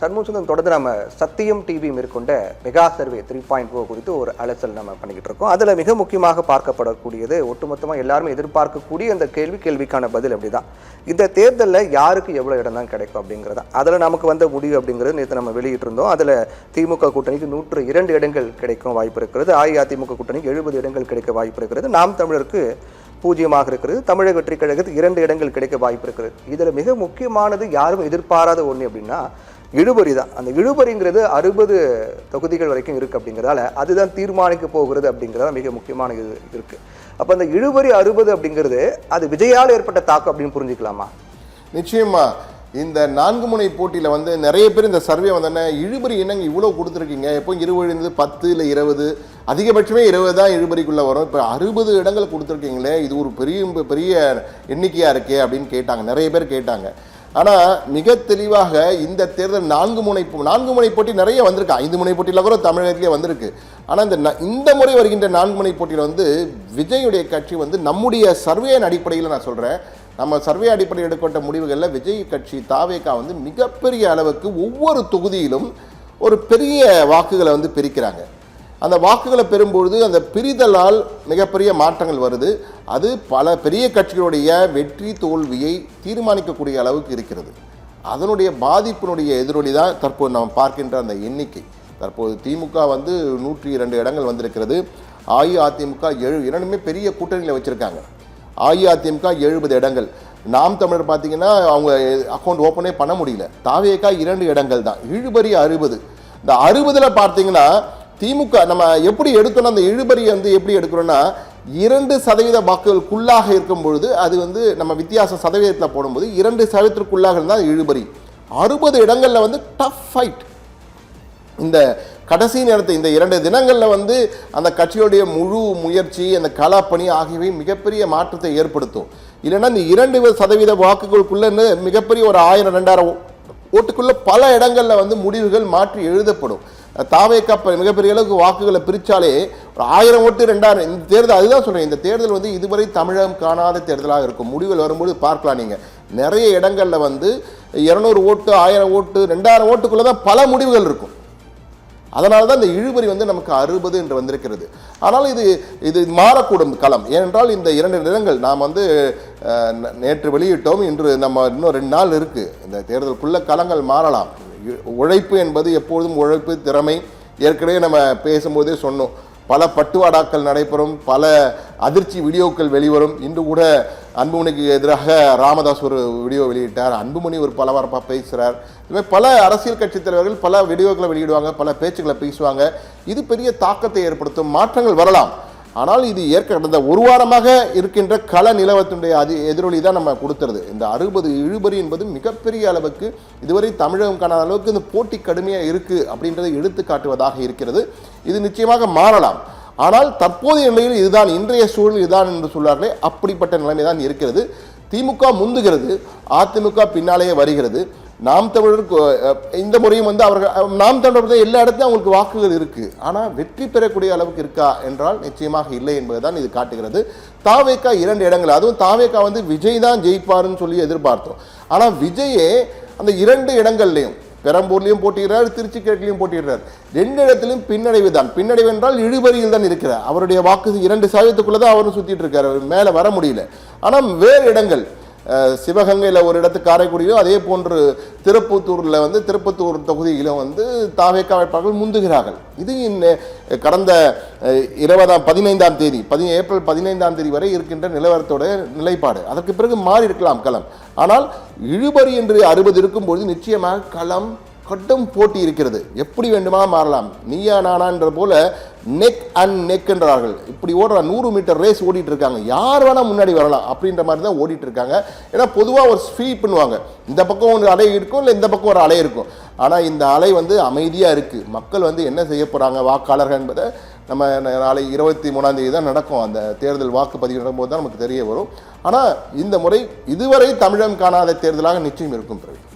சண்முகசுந்தரம் தொடர்ந்து நம்ம சத்தியம் டிவி மேற்கொண்ட மெகா சர்வே 3.0 குறித்து ஒரு அலசல் நம்ம பண்ணிக்கிட்டு இருக்கோம். அதில் மிக முக்கியமாக பார்க்கப்படக்கூடியது ஒட்டுமொத்தமாக எல்லாருமே எதிர்பார்க்கக்கூடிய அந்த கேள்விக்கான பதில் அப்படிதான். இந்த தேர்தலில் யாருக்கு எவ்வளோ இடம் தான் கிடைக்கும் அப்படிங்கிறதா. அதில் நமக்கு வந்த முடிவு அப்படிங்கிறது நேற்று நம்ம வெளியிட்டிருந்தோம். அதில் திமுக கூட்டணிக்கு 102 இடங்கள் கிடைக்கும் வாய்ப்பு இருக்கிறது. அஇஅதிமுக கூட்டணிக்கு 70 இடங்கள் கிடைக்க வாய்ப்பு இருக்கிறது. நாம் தமிழருக்கு 0 இருக்கிறது. தமிழக வெற்றி கழகத்துக்கு 2 இடங்கள் கிடைக்க வாய்ப்பு இருக்கிறது. இதில் மிக முக்கியமானது யாரும் எதிர்பாராத ஒன்று அப்படின்னா இழுபறி தான். அந்த இழுபறிங்கிறது 60 தொகுதிகள் வரைக்கும் இருக்குது அப்படிங்கிறதால அதுதான் தீர்மானிக்க போகிறது அப்படிங்கிறதா மிக முக்கியமான இது இருக்குது. அப்போ அந்த இழுபறி 60 அப்படிங்கிறது அது விஜயால் ஏற்பட்ட தாக்கம் அப்படின்னு புரிஞ்சுக்கலாமா? நிச்சயமா. இந்த 4 முனை போட்டியில் வந்து நிறைய பேர் இந்த சர்வே வந்தோன்னே இழுபறி என்னங்க இவ்வளோ கொடுத்துருக்கீங்க, எப்போ 20 10 இல்லை 20 அதிகபட்சமே 20 தான் இழுபறிக்குள்ளே வரும், இப்போ 60 இடங்கள் கொடுத்துருக்கீங்களே, இது ஒரு பெரிய எண்ணிக்கையாக இருக்கே அப்படின்னு கேட்டாங்க, நிறைய பேர் கேட்டாங்க. ஆனால் மிக தெளிவாக இந்த தேர்தல் 4 முனை போட்டி நிறைய வந்திருக்கு. 5 முனை போட்டியில் கூட தமிழகத்திலே வந்திருக்கு. ஆனால் இந்த முறை வருகின்ற 4 முனை போட்டியில் வந்து விஜயுடைய கட்சி வந்து நம்முடைய சர்வேயின் அடிப்படையில் நான் சொல்கிறேன், நம்ம சர்வே அடிப்படையில் எடுக்கப்பட்ட முடிவுகளில் விஜய் கட்சி தாவேகா வந்து மிகப்பெரிய அளவுக்கு ஒவ்வொரு தொகுதியிலும் ஒரு பெரிய வாக்குகளை வந்து பிரிக்கிறாங்க. அந்த வாக்குகளை பெறும்பொழுது அந்த பிரிதலால் மிகப்பெரிய மாற்றங்கள் வருது. அது பல பெரிய கட்சிகளுடைய வெற்றி தோல்வியை தீர்மானிக்கக்கூடிய அளவுக்கு இருக்கிறது. அதனுடைய பாதிப்பினுடைய எதிரொலி தான் தற்போது நாம் பார்க்கின்ற அந்த எண்ணிக்கை. தற்போது திமுக வந்து 102 இடங்கள் வந்திருக்கிறது. அஇஅதிமுக 7, இரண்டுமே பெரிய கூட்டணியில் வச்சுருக்காங்க. அஇஅதிமுக 70 இடங்கள். நாம் தமிழர் பார்த்தீங்கன்னா அவங்க அக்கௌண்ட் ஓப்பனே பண்ண முடியல. தாவேகா 2 இடங்கள் தான். இழுபறி 60. இந்த 60ல் பார்த்தீங்கன்னா திமுக நம்ம எப்படி எடுக்கணும், அந்த இழுபறியை வந்து எப்படி எடுக்கிறோன்னா 2% வாக்குகளுக்குள்ளாக இருக்கும் பொழுது அது வந்து நம்ம வித்தியாச சதவீதத்தில் போடும்போது 2% இருந்தால் இழுபறி. 60 இடங்களில் வந்து டஃப் ஃபைட். இந்த கடைசி நேரத்தை இந்த 2 தினங்களில் வந்து அந்த கட்சியுடைய முழு முயற்சி, அந்த களப்பணி ஆகியவை மிகப்பெரிய மாற்றத்தை ஏற்படுத்தும். இல்லைன்னா இந்த 2% வாக்குகளுக்குள்ள மிகப்பெரிய ஒரு 1000 2000 ஓட்டுக்குள்ள பல இடங்களில் வந்து முடிவுகள் மாற்றி எழுதப்படும். தாவேகா மிகப்பெரிய அளவுக்கு வாக்குகளை பிரித்தாலே ஒரு 1000 ஓட்டு 2000 இந்த தேர்தல், அதுதான் சொல்கிறேன், இந்த தேர்தல் வந்து இதுவரை தமிழகம் காணாத தேர்தலாக இருக்கும். முடிவுகள் வரும்போது பார்க்கலாம். நீங்கள் நிறைய இடங்களில் வந்து 200 ஓட்டு 1000 ஓட்டு 2000 ஓட்டுக்குள்ளே தான் பல முடிவுகள் இருக்கும். அதனால தான் இந்த இழுபறி வந்து நமக்கு 60 என்று வந்திருக்கிறது. ஆனால் இது மாறக்கூடும் களம். ஏனென்றால் இந்த 2 இடங்கள் நாம் வந்து நேற்று வெளியிட்டோம். இன்று நம்ம இன்னும் 2 நாள் இருக்குது. இந்த தேர்தலுக்குள்ள களங்கள் மாறலாம். உழைப்பு என்பது எப்பொழுதும் உழைப்பு, திறமை. ஏற்கனவே நம்ம பேசும்போதே சொன்னோம், பல பட்டுவாடாக்கள் நடைபெறும், பல அதிர்ச்சி வீடியோக்கள் வெளிவரும். இன்று கூட அன்புமணிக்கு எதிராக ராமதாஸ் ஒரு வீடியோ வெளியிட்டார். அன்புமணி ஒரு பலவரப்பாக பேசுகிறார். இதுமாதிரி பல அரசியல் கட்சி தலைவர்கள் பல வீடியோக்களை வெளியிடுவாங்க, பல பேச்சுக்களை பேசுவாங்க. இது பெரிய தாக்கத்தை ஏற்படுத்தும். மாற்றங்கள் வரலாம். ஆனால் இது கடந்த ஒரு வாரமாக இருக்கின்ற கள நிலவரத்தினுடைய எதிரொலி தான் நம்ம கொடுத்துருது. இந்த 60 இழுபறி என்பது மிகப்பெரிய அளவுக்கு இதுவரை தமிழகம் காணாத அளவுக்கு இந்த போட்டி கடுமையாக இருக்குது அப்படின்றதை எடுத்து காட்டுவதாக இருக்கிறது. இது நிச்சயமாக மாறலாம். ஆனால் தற்போதைய நிலையில் இதுதான், இன்றைய சூழல் இதுதான் என்று சொல்வார்களே, அப்படிப்பட்ட நிலைமை தான் இருக்கிறது. திமுக முந்துகிறது, அதிமுக பின்னாலேயே வருகிறது. நாம் தமிழருக்கு இந்த முறையும் வந்து அவர்கள் நாம் தமிழர் எல்லா இடத்துலையும் அவங்களுக்கு வாக்குகள் இருக்குது. ஆனால் வெற்றி பெறக்கூடிய அளவுக்கு இருக்கா என்றால் நிச்சயமாக இல்லை என்பதுதான் இது காட்டுகிறது. தாவேகா 2 இடங்கள், அதுவும் தாவேகா வந்து விஜய் தான் ஜெயிப்பாருன்னு சொல்லி எதிர்பார்த்தோம். ஆனால் விஜயே அந்த 2 இடங்கள்லையும் பெரம்பூர்லையும் போட்டிடுறார், திருச்சிக்கேட்டிலையும் போட்டிடுறார். 2 இடத்திலும் பின்னடைவு தான். பின்னடைவு என்றால் இழுபறியில் தான் இருக்கிறார். அவருடைய வாக்கு 2% தான் அவரும் சுற்றிட்டு இருக்கார். மேலே வர முடியல. ஆனால் வேறு இடங்கள் சிவகங்கையில் ஒரு இடத்துக்கு காரைக்குடியிலும், அதே போன்று திருப்பத்தூரில் வந்து திருப்பத்தூர் தொகுதியிலும் வந்து தாவேகா வேட்பாளர்கள் முந்துகிறார்கள். இது கடந்த 15ஆம் தேதி ஏப்ரல் 15ஆம் தேதி வரை இருக்கின்ற நிலவரத்தோட நிலைப்பாடு. அதற்கு பிறகு மாறி இருக்கலாம் களம். ஆனால் இழுபறி என்று 60 இருக்கும்பொழுது நிச்சயமாக களம் கட்டும் போட்டி இருக்கிறது. எப்படி வேண்டுமா மாறலாம். நீயா நானான்ற போல நெக் அண்ட் நெக் என்றார்கள். இப்படி ஓடுற 100 மீட்டர் ரேஸ் ஓடிட்டு இருக்காங்க. யார் வேணா முன்னாடி வரலாம் அப்படின்ற மாதிரி தான் ஓடிட்டு இருக்காங்க. ஏன்னா பொதுவாக ஒரு ஸ்வீப் பண்ணுவாங்க. இந்த பக்கம் ஒரு அலை இருக்கும், இல்லை இந்த பக்கம் ஒரு அலை இருக்கும். ஆனால் இந்த அலை வந்து அமைதியாக இருக்குது. மக்கள் வந்து என்ன செய்ய போகிறாங்க வாக்காளர்கள் என்பதை நம்ம நாளை 23ஆம் தேதி தான் நடக்கும். அந்த தேர்தல் வாக்குப்பதிவு நடக்கும்போது தான் நமக்கு தெரிய வரும். ஆனால் இந்த முறை இதுவரை தமிழகம் காணாத தேர்தலாக நிச்சயம் இருக்கும்.